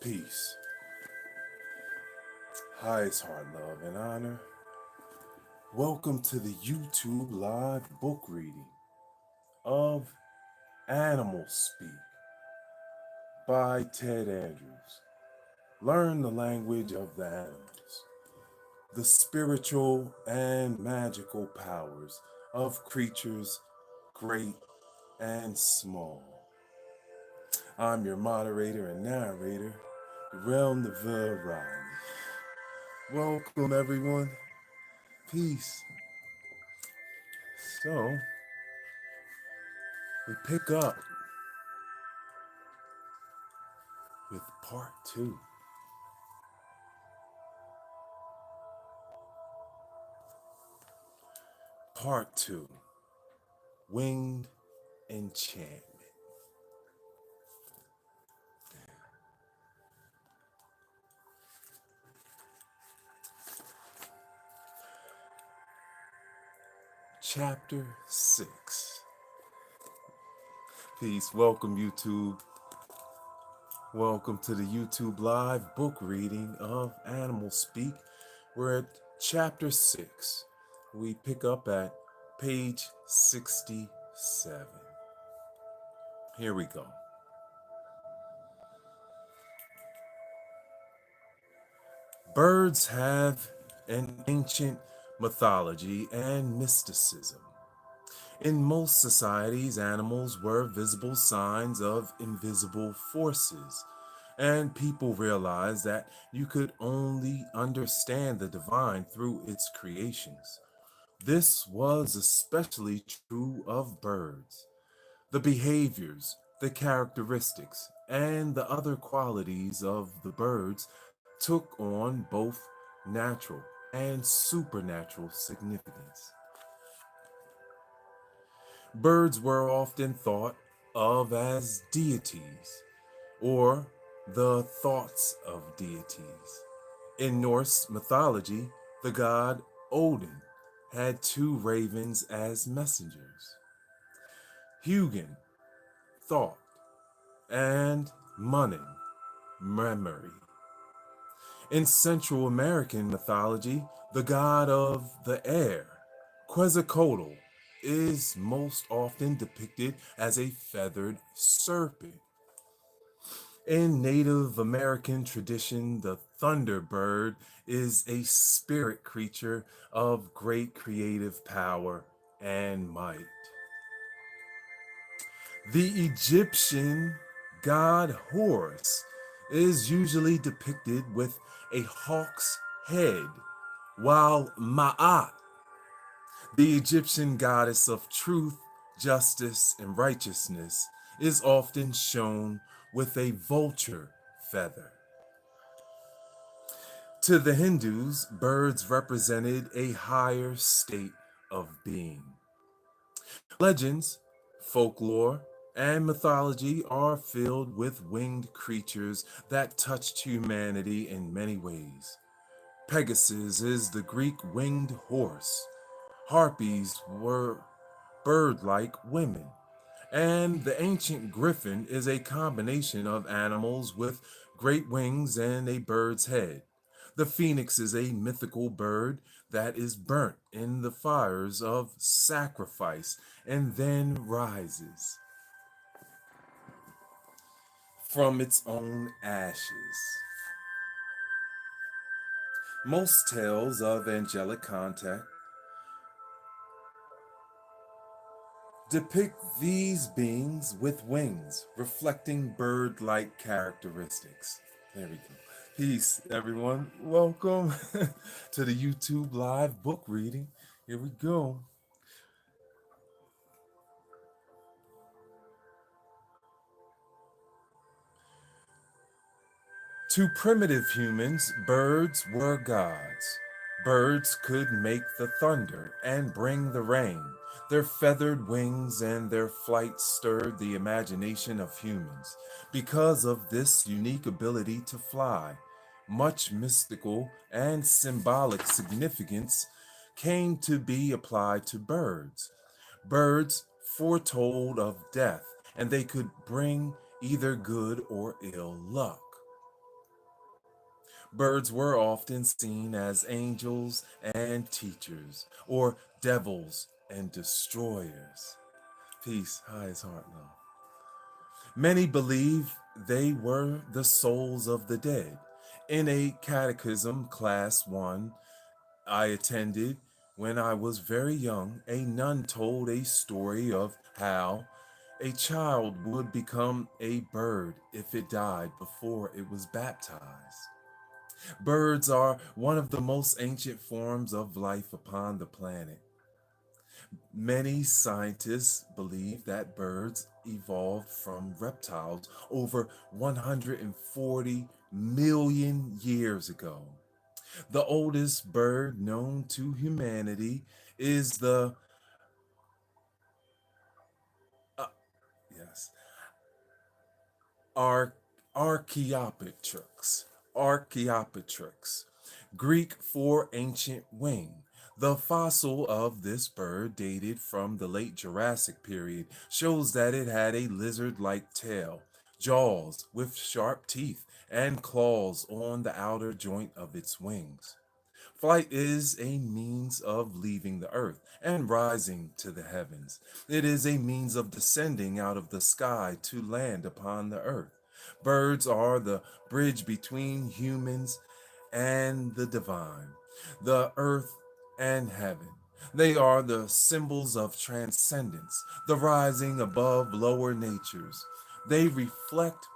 Peace, highest heart, love, and honor. Welcome to the YouTube live book reading of Animal Speak by Ted Andrews. Learn the language of the animals, the spiritual and magical powers of creatures great and small. I'm your moderator and narrator, Uriel Riley. Welcome, everyone. Peace. So, we pick up with part two. Part two, Winged Enchantment. Chapter 6. Peace. Welcome, YouTube. Welcome to the YouTube live book reading of Animal Speak. We're at chapter 6. We pick up at page 67. Here we go. Birds have an ancient mythology and mysticism. In most societies, animals were visible signs of invisible forces, and people realized that you could only understand the divine through its creations. This was especially true of birds. The behaviors, the characteristics, and the other qualities of the birds took on both natural and supernatural significance. Birds were often thought of as deities, or the thoughts of deities. In Norse mythology, the god Odin had two ravens as messengers: Hugin, thought, and Muninn, memory. In Central American mythology, the god of the air, Quetzalcoatl, is most often depicted as a feathered serpent. In Native American tradition, the thunderbird is a spirit creature of great creative power and might. The Egyptian god Horus is usually depicted with a hawk's head, while Ma'at, the Egyptian goddess of truth, justice, and righteousness, is often shown with a vulture feather. To the Hindus, birds represented a higher state of being. Legends, folklore, and mythology are filled with winged creatures that touched humanity in many ways. Pegasus is the Greek winged horse. Harpies were bird-like women. And the ancient griffin is a combination of animals with great wings and a bird's head. The phoenix is a mythical bird that is burnt in the fires of sacrifice and then rises from its own ashes. Most tales of angelic contact depict these beings with wings, reflecting bird-like characteristics. There we go. Peace, everyone. Welcome to the YouTube live book reading. Here we go. To primitive humans, birds were gods. Birds could make the thunder and bring the rain. Their feathered wings and their flight stirred the imagination of humans. Because of this unique ability to fly, much mystical and symbolic significance came to be applied to birds. Birds foretold of death, and they could bring either good or ill luck. Birds were often seen as angels and teachers, or devils and destroyers. Peace, highest heart love. Many believe they were the souls of the dead. In a catechism class 1 I attended when I was very young, a nun told a story of how a child would become a bird if it died before it was baptized. Birds are one of the most ancient forms of life upon the planet. Many scientists believe that birds evolved from reptiles over 140 million years ago. The oldest bird known to humanity is the uh, yes, Ar- Archaeopteryx. Archaeopteryx, Greek for ancient wing. The fossil of this bird, dated from the late Jurassic period, shows that it had a lizard like tail, jaws with sharp teeth, and claws on the outer joint of its wings. Flight is a means of leaving the earth and rising to the heavens. It is a means of descending out of the sky to land upon the earth. Birds are the bridge between humans and the divine, the earth and heaven. They are the symbols of transcendence, the rising above lower natures. They reflect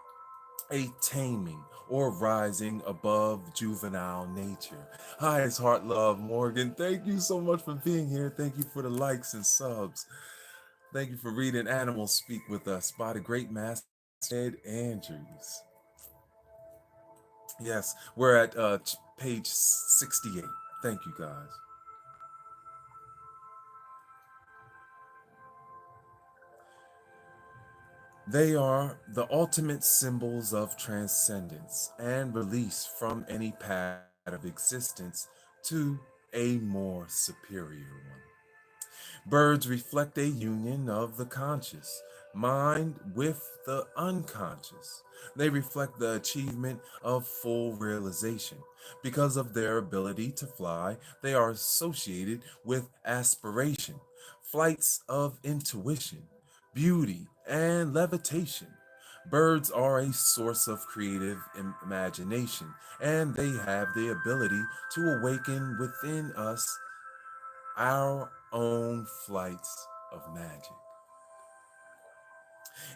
a taming or rising above juvenile nature. Highest heart love, Morgan. Thank you so much for being here. Thank you for the likes and subs. Thank you for reading Animals Speak with Us by the great master Ed Andrews. Yes, we're at page 68. Thank you, guys. They are the ultimate symbols of transcendence and release from any path of existence to a more superior one. Birds reflect a union of the conscious mind with the unconscious. They reflect the achievement of full realization. Because of their ability to fly, they are associated with aspiration, flights of intuition, beauty, and levitation. Birds are a source of creative imagination, and they have the ability to awaken within us our own flights of magic.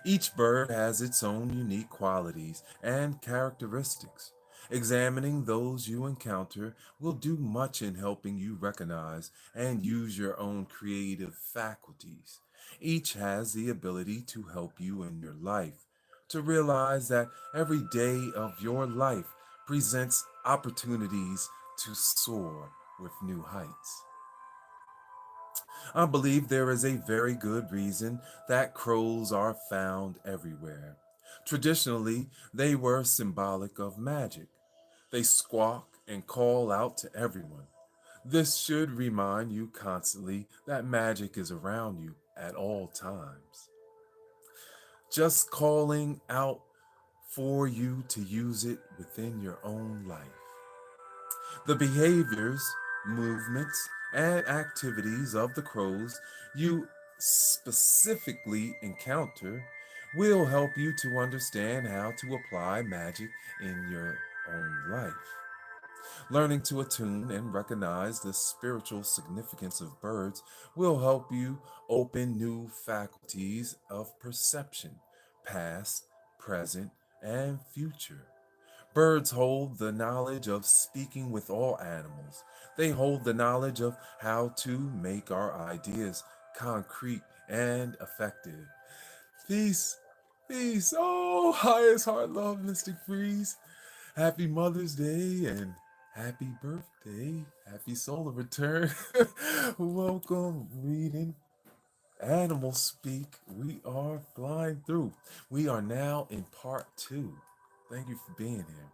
Each bird has its own unique qualities and characteristics. Examining those you encounter will do much in helping you recognize and use your own creative faculties. Each has the ability to help you in your life, to realize that every day of your life presents opportunities to soar with new heights. I believe there is a very good reason that crows are found everywhere. Traditionally, they were symbolic of magic. They squawk and call out to everyone. This should remind you constantly that magic is around you at all times. Just calling out for you to use it within your own life. The behaviors, movements, and activities of the crows you specifically encounter will help you to understand how to apply magic in your own life. Learning to attune and recognize the spiritual significance of birds will help you open new faculties of perception, past, present, and future. Birds hold the knowledge of speaking with all animals. They hold the knowledge of how to make our ideas concrete and effective. Peace, peace. Oh, highest heart love, Mystic Freeze. Happy Mother's Day and happy birthday. Happy solar return. Welcome, reading Animal Speak. We are flying through. We are now in part two. Thank you for being here.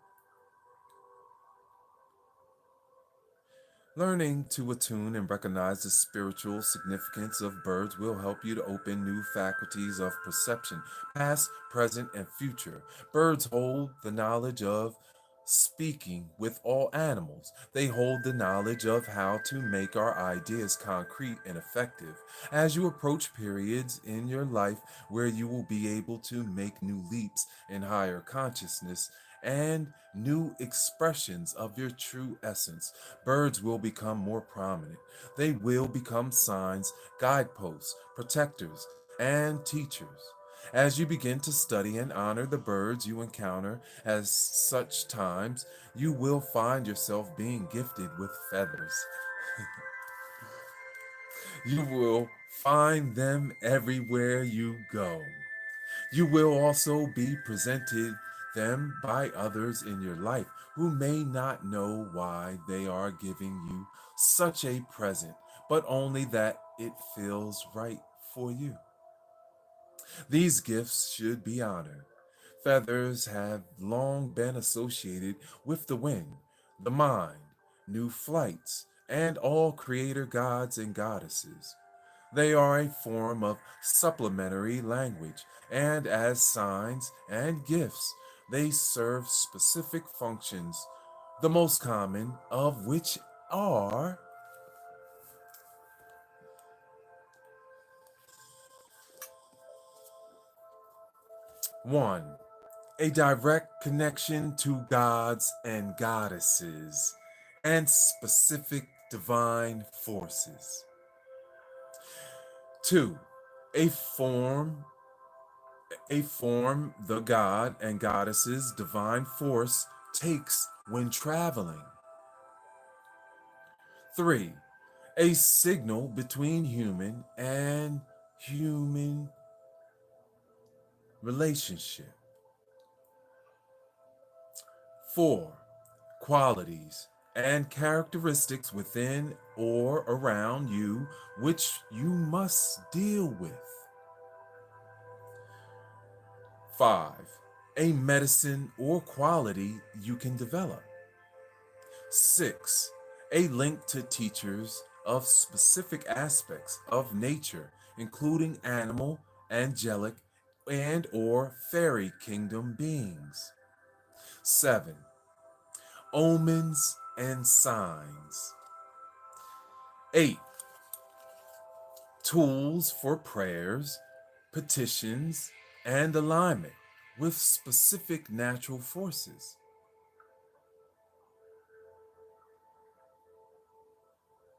Learning to attune and recognize the spiritual significance of birds will help you to open new faculties of perception, past, present, and future. Birds hold the knowledge of speaking with all animals. They hold the knowledge of how to make our ideas concrete and effective. As you approach periods in your life where you will be able to make new leaps in higher consciousness and new expressions of your true essence, birds will become more prominent. They will become signs, guideposts, protectors, and teachers. As you begin to study and honor the birds you encounter at such times, you will find yourself being gifted with feathers. You will find them everywhere you go. You will also be presented them by others in your life who may not know why they are giving you such a present, but only that it feels right for you. These gifts should be honored. Feathers have long been associated with the wind, the mind, new flights, and all creator gods and goddesses. They are a form of supplementary language, and as signs and gifts, they serve specific functions, the most common of which are 1. A direct connection to gods and goddesses and specific divine forces. 2. A form a form the god and goddesses divine force takes when traveling. 3. A signal between human and human relationship. 4. Qualities and characteristics within or around you which you must deal with. 5. A medicine or quality you can develop. 6. A link to teachers of specific aspects of nature, including animal, angelic, and or fairy kingdom beings. 7. Omens and signs. 8. Tools for prayers, petitions, and alignment with specific natural forces.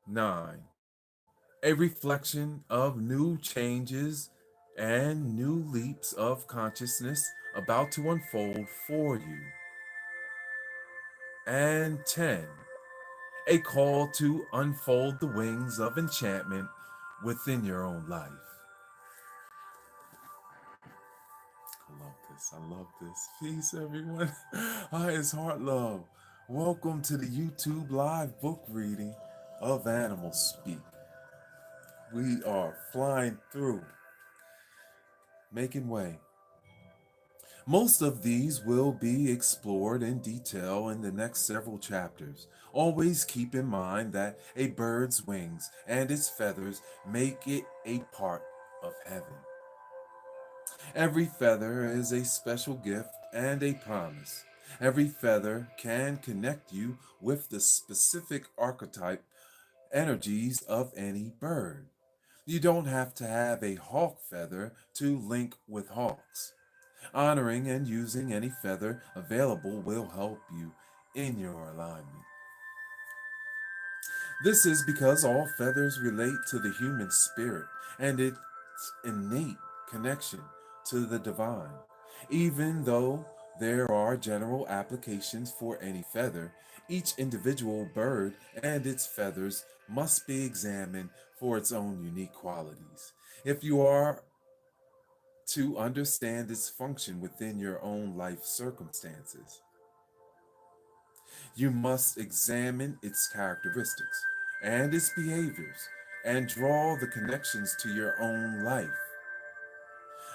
9. A reflection of new changes and new leaps of consciousness about to unfold for you. And 10. A call to unfold the wings of enchantment within your own life. I love this. I love this. Peace, everyone. Hi, it's Heart Love. Welcome to the YouTube live book reading of Animals Speak. We are flying through, making way. Most of these will be explored in detail in the next several chapters. Always keep in mind that a bird's wings and its feathers make it a part of heaven. Every feather is a special gift and a promise. Every feather can connect you with the specific archetype energies of any bird. You don't have to have a hawk feather to link with hawks. Honoring and using any feather available will help you in your alignment. This is because all feathers relate to the human spirit and its innate connection to the divine. Even though there are general applications for any feather, each individual bird and its feathers must be examined for its own unique qualities. If you are to understand its function within your own life circumstances, you must examine its characteristics and its behaviors and draw the connections to your own life.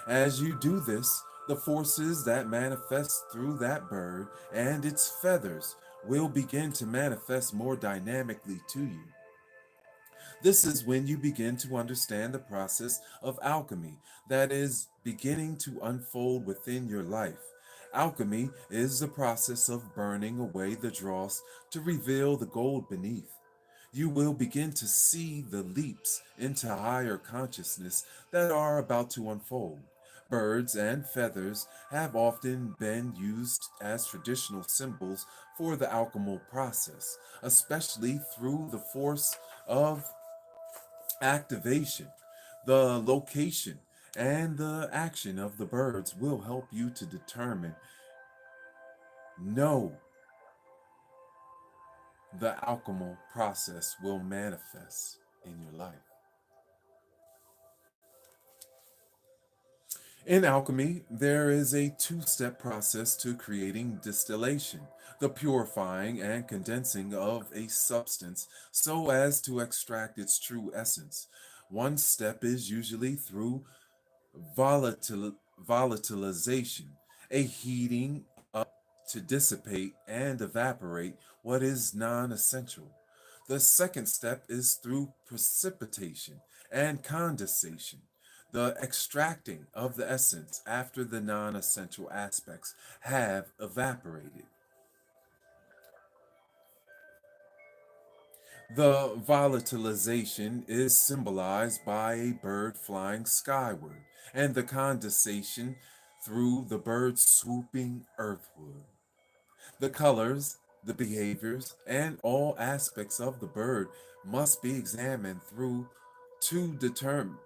As you do this, the forces that manifest through that bird and its feathers will begin to manifest more dynamically to you. This is when you begin to understand the process of alchemy that is beginning to unfold within your life. Alchemy is the process of burning away the dross to reveal the gold beneath. You will begin to see the leaps into higher consciousness that are about to unfold. Birds and feathers have often been used as traditional symbols for the alchemical process, especially through the force of activation. The location and the action of the birds will help you to determine, know the alchemical process will manifest in your life. In alchemy, there is a two-step process to creating distillation, the purifying and condensing of a substance so as to extract its true essence. One step is usually through volatilization, a heating up to dissipate and evaporate what is non essential. The second step is through precipitation and condensation, the extracting of the essence after the non essential aspects have evaporated. The volatilization is symbolized by a bird flying skyward, and the condensation through the bird swooping earthward. The colors, the behaviors, and all aspects of the bird must be examined through to determine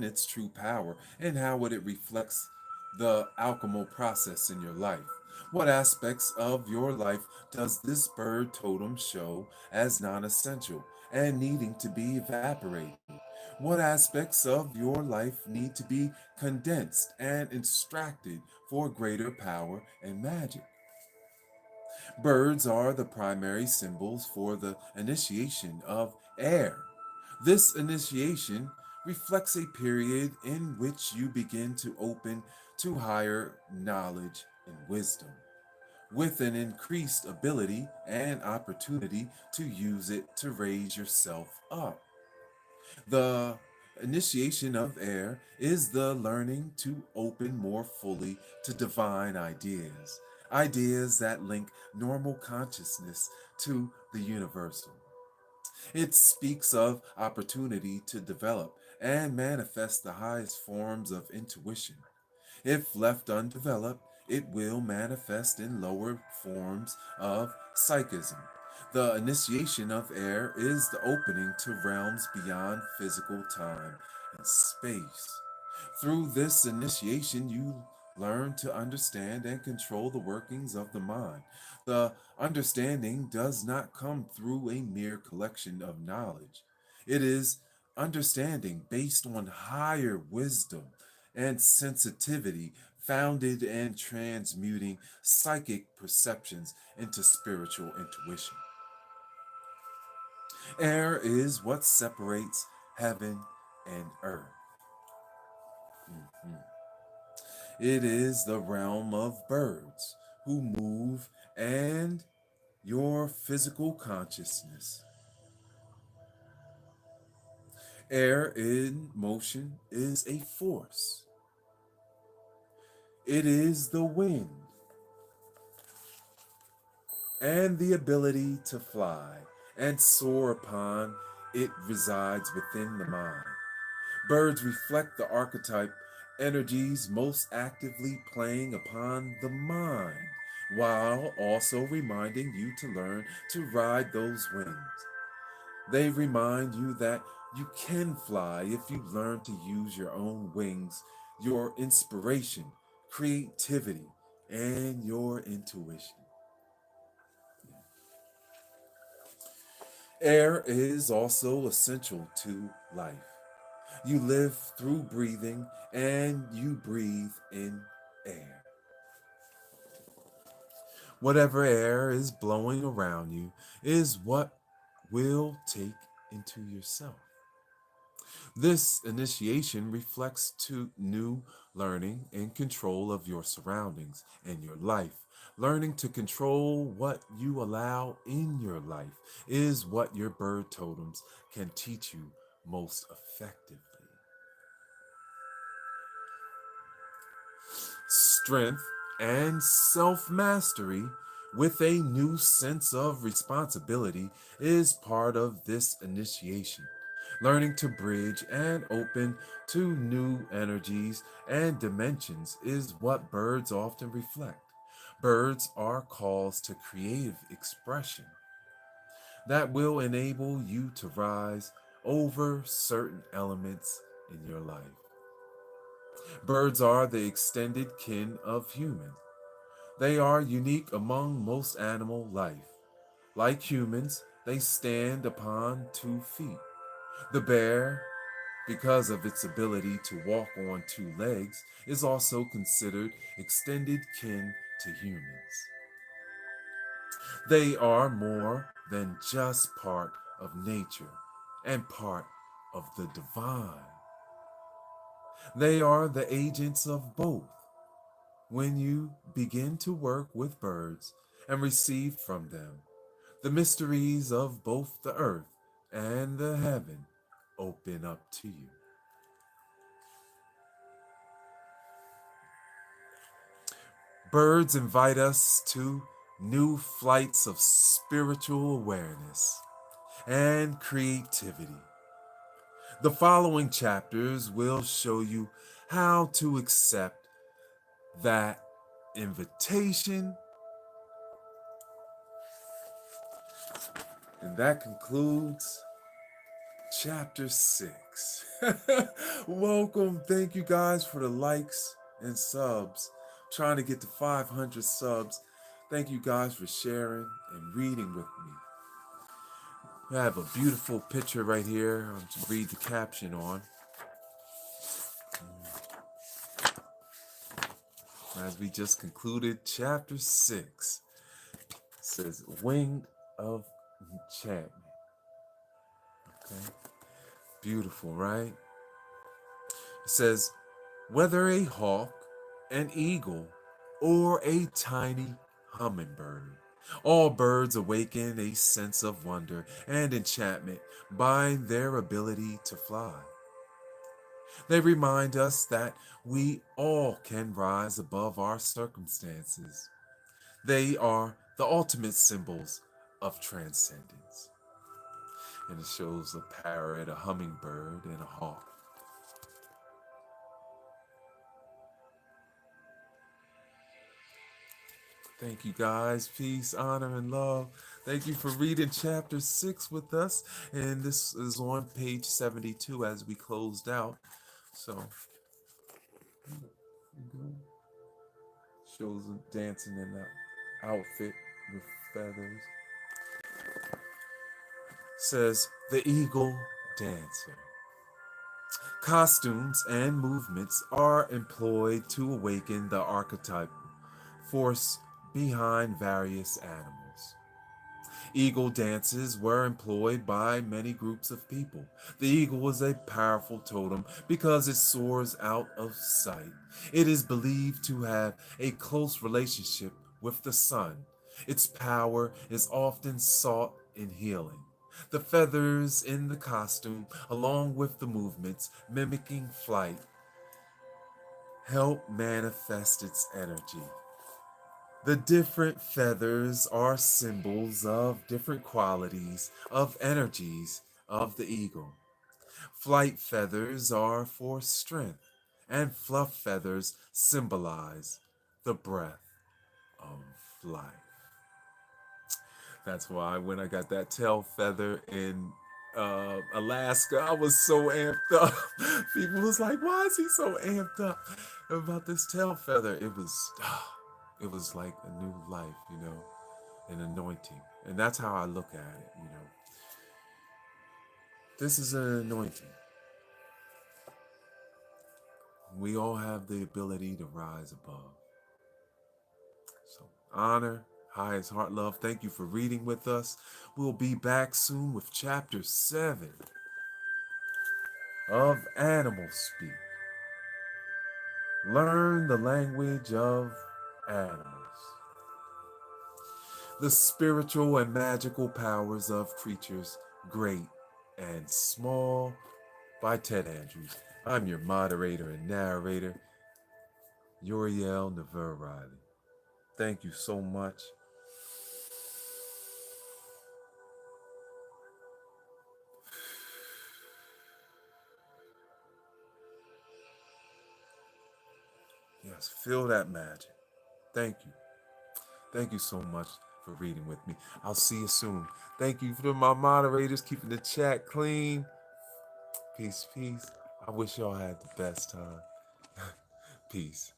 its true power and how it reflects the alchemical process in your life. What aspects of your life does this bird totem show as non essential and needing to be evaporated? What aspects of your life need to be condensed and extracted for greater power and magic? Birds are the primary symbols for the initiation of air. This initiation reflects a period in which you begin to open to higher knowledge and wisdom, with an increased ability and opportunity to use it to raise yourself up. The initiation of air is the learning to open more fully to divine ideas, ideas that link normal consciousness to the universal. It speaks of opportunity to develop and manifest the highest forms of intuition. If left undeveloped, it will manifest in lower forms of psychism. The initiation of air is the opening to realms beyond physical time and space. Through this initiation, you learn to understand and control the workings of the mind. The understanding does not come through a mere collection of knowledge. It is understanding based on higher wisdom and sensitivity founded in transmuting psychic perceptions into spiritual intuition. Air is what separates heaven and earth. Mhm. It is the realm of birds who move and your physical consciousness. Air in motion is a force. It is the wind and the ability to fly and soar upon it resides within the mind. Birds reflect the archetype energies most actively playing upon the mind, while also reminding you to learn to ride those wings. They remind you that you can fly if you learn to use your own wings, your inspiration, creativity, and your intuition. Air is also essential to life. You live through breathing and you breathe in air. Whatever air is blowing around you is what will take into yourself. This initiation reflects to new learning and control of your surroundings and your life. Learning to control what you allow in your life is what your bird totems can teach you most effectively. strength, and self-mastery with a new sense of responsibility is part of this initiation. Learning to bridge and open to new energies and dimensions is what birds often reflect. Birds are calls to creative expression that will enable you to rise over certain elements in your life. Birds are the extended kin of humans. They are unique among most animal life. Like humans, they stand upon 2 feet. The bear, because of its ability to walk on 2 legs, is also considered extended kin to humans. They are more than just part of nature and part of the divine. They are the agents of both. When you begin to work with birds and receive from them, the mysteries of both the earth and the heaven open up to you. Birds invite us to new flights of spiritual awareness and creativity. The following chapters will show you how to accept that invitation. And that concludes chapter 6. Welcome. Thank you guys for the likes and subs. Trying to get to 500 subs. Thank you guys for sharing and reading with me. I have a beautiful picture right here. I'll just read the caption on. As we just concluded chapter 6. It says Wing of Enchantment. Okay. Beautiful, right? It says, whether a hawk, an eagle, or a tiny hummingbird, all birds awaken a sense of wonder and enchantment by their ability to fly. They remind us that we all can rise above our circumstances. They are the ultimate symbols of transcendence. And it shows a parrot, a hummingbird, and a hawk. Thank you guys. Peace, honor, and love. Thank you for reading chapter 6 with us. And this is on page 72 as we closed out. So, shows them dancing in that outfit with feathers. Says, the Eagle Dancer. Costumes and movements are employed to awaken the archetype force behind various animals. Eagle dances were employed by many groups of people. The eagle is a powerful totem because it soars out of sight. It is believed to have a close relationship with the sun. Its power is often sought in healing. The feathers in the costume, along with the movements mimicking flight, help manifest its energy. The different feathers are symbols of different qualities of energies of the eagle. Flight feathers are for strength, and fluff feathers symbolize the breath of life. That's why when I got that tail feather in Alaska, I was so amped up. People was like, why is he so amped up about this tail feather? It was like a new life, an anointing. And that's how I look at it. This is an anointing. We all have the ability to rise above. So, honor, highest heart love. Thank you for reading with us. We'll be back soon with chapter 7 of Animal Speak. Learn the language of animals. The spiritual and magical powers of creatures, great and small, by Ted Andrews. I'm your moderator and narrator, Uriel Never Riley. Thank you so much. Yes, feel that magic. Thank you. Thank you so much for reading with me. I'll see you soon. Thank you for my moderators keeping the chat clean. Peace, peace. I wish y'all had the best time. Peace.